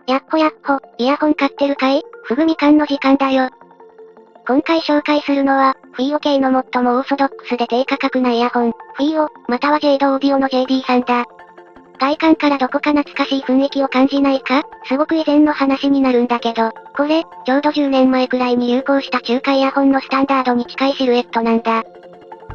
やっほやっほ、イヤホン買ってるかい？ふぐみかんの時間だよ。今回紹介するのは、フィーオ系の最もオーソドックスで低価格なイヤホン、フィーオ、またはジェイドオーディオの JD さんだ。外観からどこか懐かしい雰囲気を感じないか？すごく以前の話になるんだけど、これ、ちょうど10年前くらいに流行した中華イヤホンのスタンダードに近いシルエットなんだ。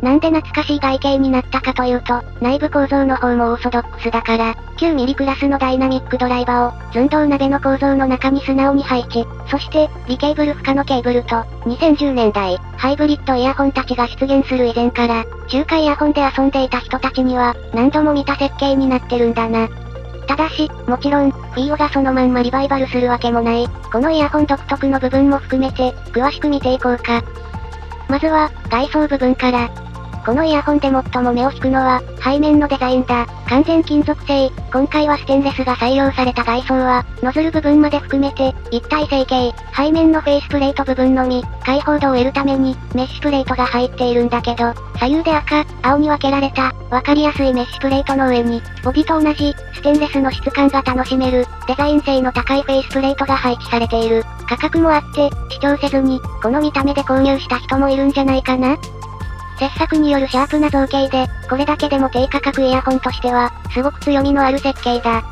なんで懐かしい外形になったかというと、内部構造の方もオーソドックスだから、9mm クラスのダイナミックドライバーを、寸胴鍋の構造の中に素直に配置。そして、微ケーブル負荷のケーブルと、2010年代、ハイブリッドイヤホンたちが出現する以前から、中華イヤホンで遊んでいた人たちには、何度も見た設計になってるんだな。ただし、もちろん、フィーオがそのまんまリバイバルするわけもない。このイヤホン独特の部分も含めて、詳しく見ていこうか。まずは、外装部分から。このイヤホンで最も目を引くのは、背面のデザインだ。完全金属製。今回はステンレスが採用された外装は、ノズル部分まで含めて、一体成形。背面のフェイスプレート部分のみ、開放度を得るために、メッシュプレートが入っているんだけど、左右で赤、青に分けられた、わかりやすいメッシュプレートの上に、帯と同じ、ステンレスの質感が楽しめる、デザイン性の高いフェイスプレートが配置されている。価格もあって、視聴せずに、この見た目で購入した人もいるんじゃないかな？切削によるシャープな造形で、これだけでも低価格イヤホンとしては、すごく強みのある設計だ。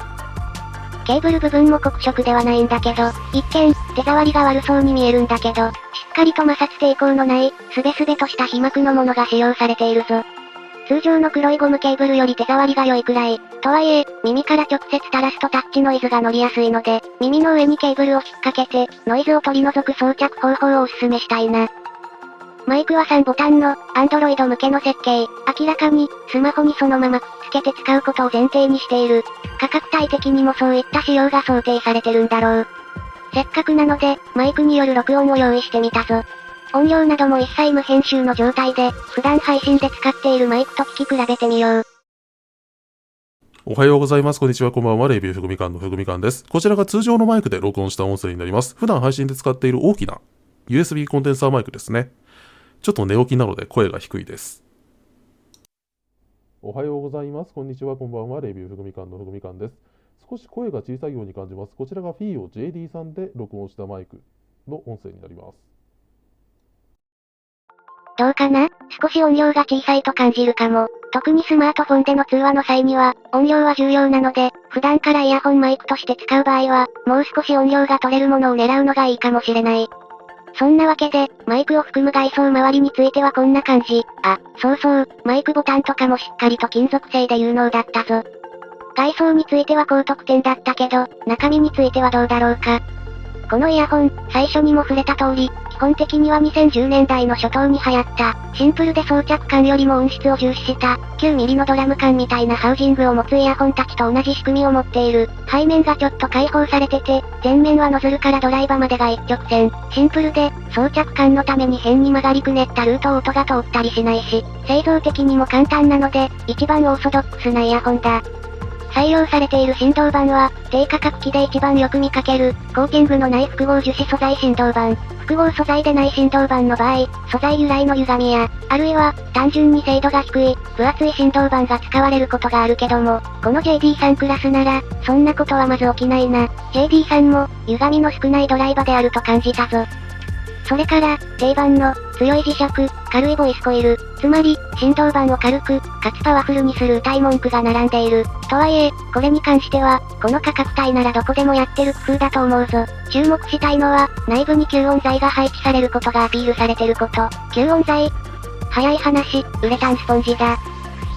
ケーブル部分も黒色ではないんだけど、一見、手触りが悪そうに見えるんだけど、しっかりと摩擦抵抗のない、スベスベとした皮膜のものが使用されているぞ。通常の黒いゴムケーブルより手触りが良いくらい。とはいえ、耳から直接垂らすとタッチノイズが乗りやすいので、耳の上にケーブルを引っ掛けて、ノイズを取り除く装着方法をお勧めしたいな。マイクは3ボタンの、Android 向けの設計。明らかに、スマホにそのままくっつけて使うことを前提にしている。価格帯的にもそういった仕様が想定されてるんだろう。せっかくなので、マイクによる録音を用意してみたぞ。音量なども一切無編集の状態で、普段配信で使っているマイクと聞き比べてみよう。おはようございます。こんにちは。こんばんは。レビューふぐみかんのふぐみかんです。こちらが通常のマイクで録音した音声になります。普段配信で使っている大きな USB コンデンサーマイクですね。ちょっと寝起きなので声が低いです。おはようございます。こんにちは。こんばんは。レビューふぐみかんのふぐみかんです。少し声が小さいように感じます。こちらがフィーオ JD さんで録音したマイクの音声になります。どうかな？少し音量が小さいと感じるかも。特にスマートフォンでの通話の際には、音量は重要なので、普段からイヤホンマイクとして使う場合は、もう少し音量が取れるものを狙うのがいいかもしれない。そんなわけで、マイクを含む外装周りについてはこんな感じ。あ、そうそう、マイクボタンとかもしっかりと金属製で有能だったぞ。外装については高得点だったけど、中身についてはどうだろうか。このイヤホン、最初にも触れた通り、基本的には2010年代の初頭に流行った、シンプルで装着感よりも音質を重視した、9mm のドラム缶みたいなハウジングを持つイヤホンたちと同じ仕組みを持っている。背面がちょっと開放されてて、前面はノズルからドライバーまでが一直線。シンプルで、装着感のために変に曲がりくねったルートを音が通ったりしないし、製造的にも簡単なので、一番オーソドックスなイヤホンだ。採用されている振動板は、低価格機で一番よく見かける、コーティングのない複合樹脂素材振動板。複合素材でない振動板の場合、素材由来の歪みや、あるいは、単純に精度が低い、分厚い振動板が使われることがあるけども、この JD さんクラスなら、そんなことはまず起きないな。JD さんも、歪みの少ないドライバーであると感じたぞ。それから、定番の、強い磁石、軽いボイスコイル。つまり、振動板を軽く、かつパワフルにする歌い文句が並んでいる。とはいえ、これに関しては、この価格帯ならどこでもやってる工夫だと思うぞ。注目したいのは、内部に吸音材が配置されることがアピールされてること。吸音材。早い話、ウレタンスポンジだ。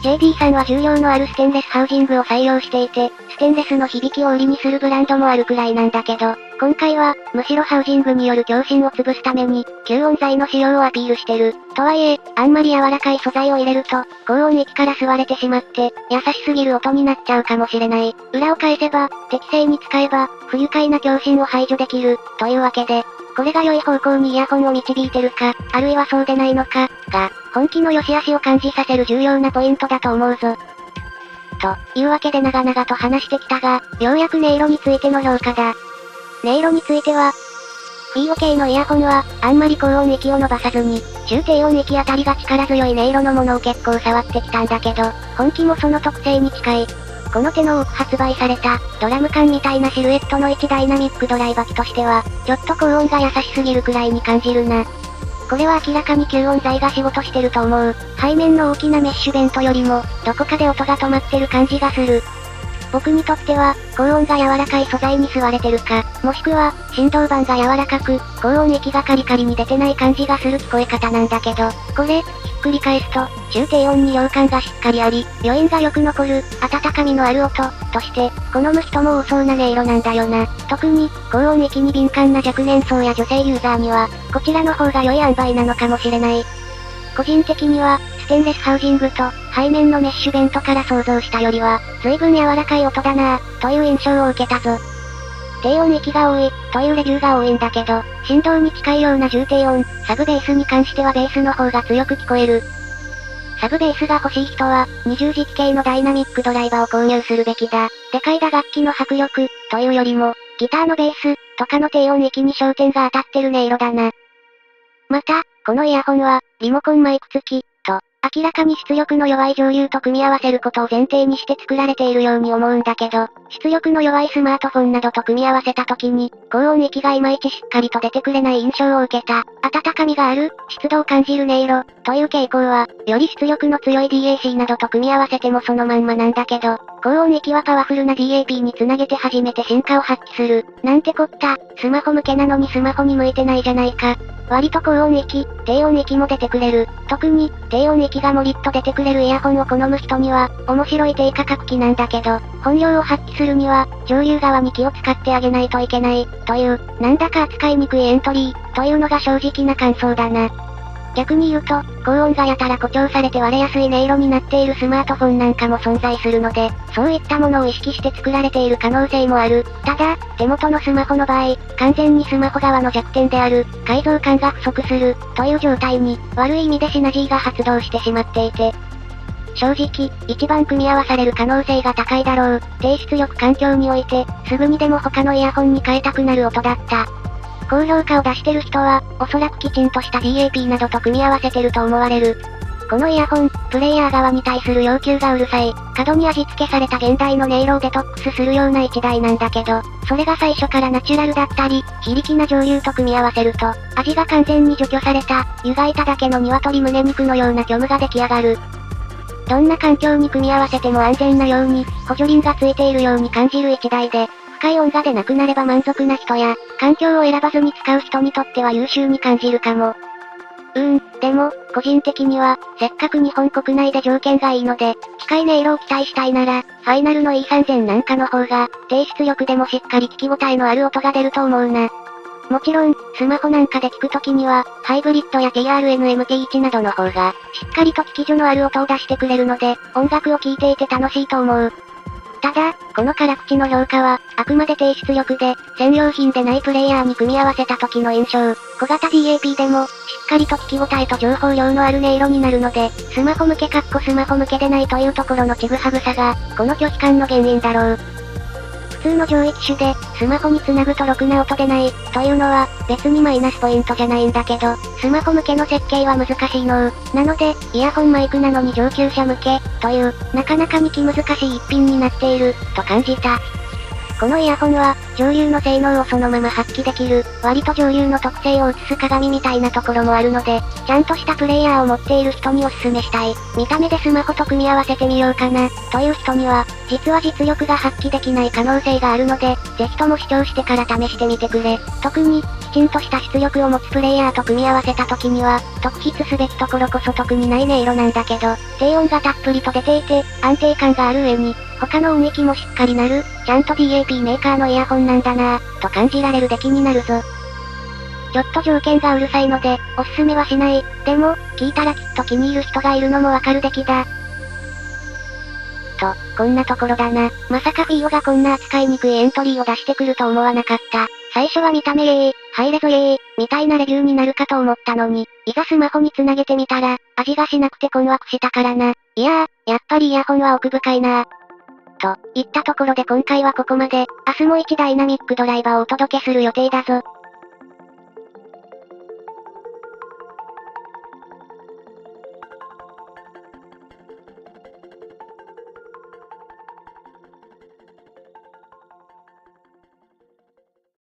JD さんは重量のあるステンレスハウジングを採用していて、ステンレスの響きを売りにするブランドもあるくらいなんだけど、今回は、むしろハウジングによる強振を潰すために、吸音材の使用をアピールしてる。とはいえ、あんまり柔らかい素材を入れると、高音域から吸われてしまって、優しすぎる音になっちゃうかもしれない。裏を返せば、適正に使えば、不愉快な強振を排除できる、というわけで、これが良い方向にイヤホンを導いてるか、あるいはそうでないのか、が、本気の良し悪しを感じさせる重要なポイントだと思うぞ。というわけで長々と話してきたが、ようやく音色についての評価だ。音色については、フィーオ系のイヤホンは、あんまり高音域を伸ばさずに、中低音域あたりが力強い音色のものを結構触ってきたんだけど、本気もその特性に近い。この手の多く発売された、ドラム缶みたいなシルエットの1ダイナミックドライバ機としては、ちょっと高音が優しすぎるくらいに感じるな。これは明らかに吸音材が仕事してると思う。背面の大きなメッシュベントよりも、どこかで音が止まってる感じがする。僕にとっては、高音が柔らかい素材に吸われてるか、もしくは、振動板が柔らかく、高音域がカリカリに出てない感じがする聞こえ方なんだけど、これ、ひっくり返すと、中低音に量感がしっかりあり、余韻がよく残る、温かみのある音、として、好む人も多そうな音色なんだよな。特に、高音域に敏感な若年層や女性ユーザーには、こちらの方が良い塩梅なのかもしれない。個人的には、ステンレスハウジングと、背面のメッシュベントから想像したよりは、随分柔らかい音だなぁ、という印象を受けたぞ。低音域が多い、というレビューが多いんだけど、振動に近いような重低音、サブベースに関してはベースの方が強く聞こえる。サブベースが欲しい人は、20軸系のダイナミックドライバーを購入するべきだ。でかい打楽器の迫力、というよりも、ギターのベース、とかの低音域に焦点が当たってる音色だな。また、このイヤホンは、リモコンマイク付き、と、明らかに出力の弱い上流と組み合わせることを前提にして作られているように思うんだけど、出力の弱いスマートフォンなどと組み合わせた時に、高音域がいまいちしっかりと出てくれない印象を受けた、温かみがある、湿度を感じる音色、という傾向は、より出力の強い DAC などと組み合わせてもそのまんまなんだけど、高音域はパワフルな DAP につなげて初めて進化を発揮する。なんてこった、スマホ向けなのにスマホに向いてないじゃないか。割と高音域、低音域も出てくれる。特に、低音域がもりっと出てくれるイヤホンを好む人には、面白い低価格機なんだけど、本領を発揮するには、上流側に気を使ってあげないといけない、という、なんだか扱いにくいエントリー、というのが正直な感想だな。逆に言うと、高音がやたら誇張されて割れやすい音色になっているスマートフォンなんかも存在するので、そういったものを意識して作られている可能性もある。ただ、手元のスマホの場合、完全にスマホ側の弱点である、解像感が不足する、という状態に、悪い意味でシナジーが発動してしまっていて、正直、一番組み合わされる可能性が高いだろう。低出力環境において、すぐにでも他のイヤホンに変えたくなる音だった。高評価を出してる人は、おそらくきちんとした DAP などと組み合わせてると思われる。このイヤホン、プレイヤー側に対する要求がうるさい、過度に味付けされた現代の音色をデトックスするような一台なんだけど、それが最初からナチュラルだったり、非力な上流と組み合わせると、味が完全に除去された、湯がいただけの鶏胸肉のような虚無が出来上がる。どんな環境に組み合わせても安全なように、補助輪がついているように感じる一台で、深い音が出なくなれば満足な人や、環境を選ばずに使う人にとっては優秀に感じるかも。でも、個人的には、せっかく日本国内で条件がいいので、近い音色を期待したいなら、ファイナルの E3000 なんかの方が、低出力でもしっかり聞き応えのある音が出ると思うな。もちろん、スマホなんかで聞くときには、ハイブリッドや TRN-MT1 などの方が、しっかりと聞き所のある音を出してくれるので、音楽を聴いていて楽しいと思う。ただ、この辛口の評価は、あくまで低出力で、専用品でないプレイヤーに組み合わせた時の印象。小型 DAP でも、しっかりと聞き応えと情報量のある音色になるので、スマホ向けスマホ向けでないというところのちぐはぐさが、この拒否感の原因だろう。普通の上位機種で、スマホにつなぐとろくな音出ない、というのは、別にマイナスポイントじゃないんだけど、スマホ向けの設計は難しいの。なので、イヤホンマイクなのに上級者向け、という、なかなかに気難しい一品になっている、と感じた。このイヤホンは、上流の性能をそのまま発揮できる、割と上流の特性を映す鏡みたいなところもあるので、ちゃんとしたプレイヤーを持っている人におすすめしたい。見た目でスマホと組み合わせてみようかな、という人には、実は実力が発揮できない可能性があるので、ぜひとも視聴してから試してみてくれ。特に、きちんとした出力を持つプレイヤーと組み合わせた時には、特筆すべきところこそ特にない音色なんだけど、低音がたっぷりと出ていて、安定感がある上に、他の音域もしっかりなる、ちゃんと DAP メーカーのイヤホンなんだなぁ、と感じられる出来になるぞ。ちょっと条件がうるさいので、おすすめはしない。でも、聞いたらきっと気に入る人がいるのもわかる出来だ。と、こんなところだな。まさかフィーオがこんな扱いにくいエントリーを出してくると思わなかった。最初は見た目ハイレゾみたいなレビューになるかと思ったのに、いざスマホにつなげてみたら、味がしなくて困惑したからな。いやー、やっぱりイヤホンは奥深いな。といったところで今回はここまで。明日も1ダイナミックドライバーをお届けする予定だぞ。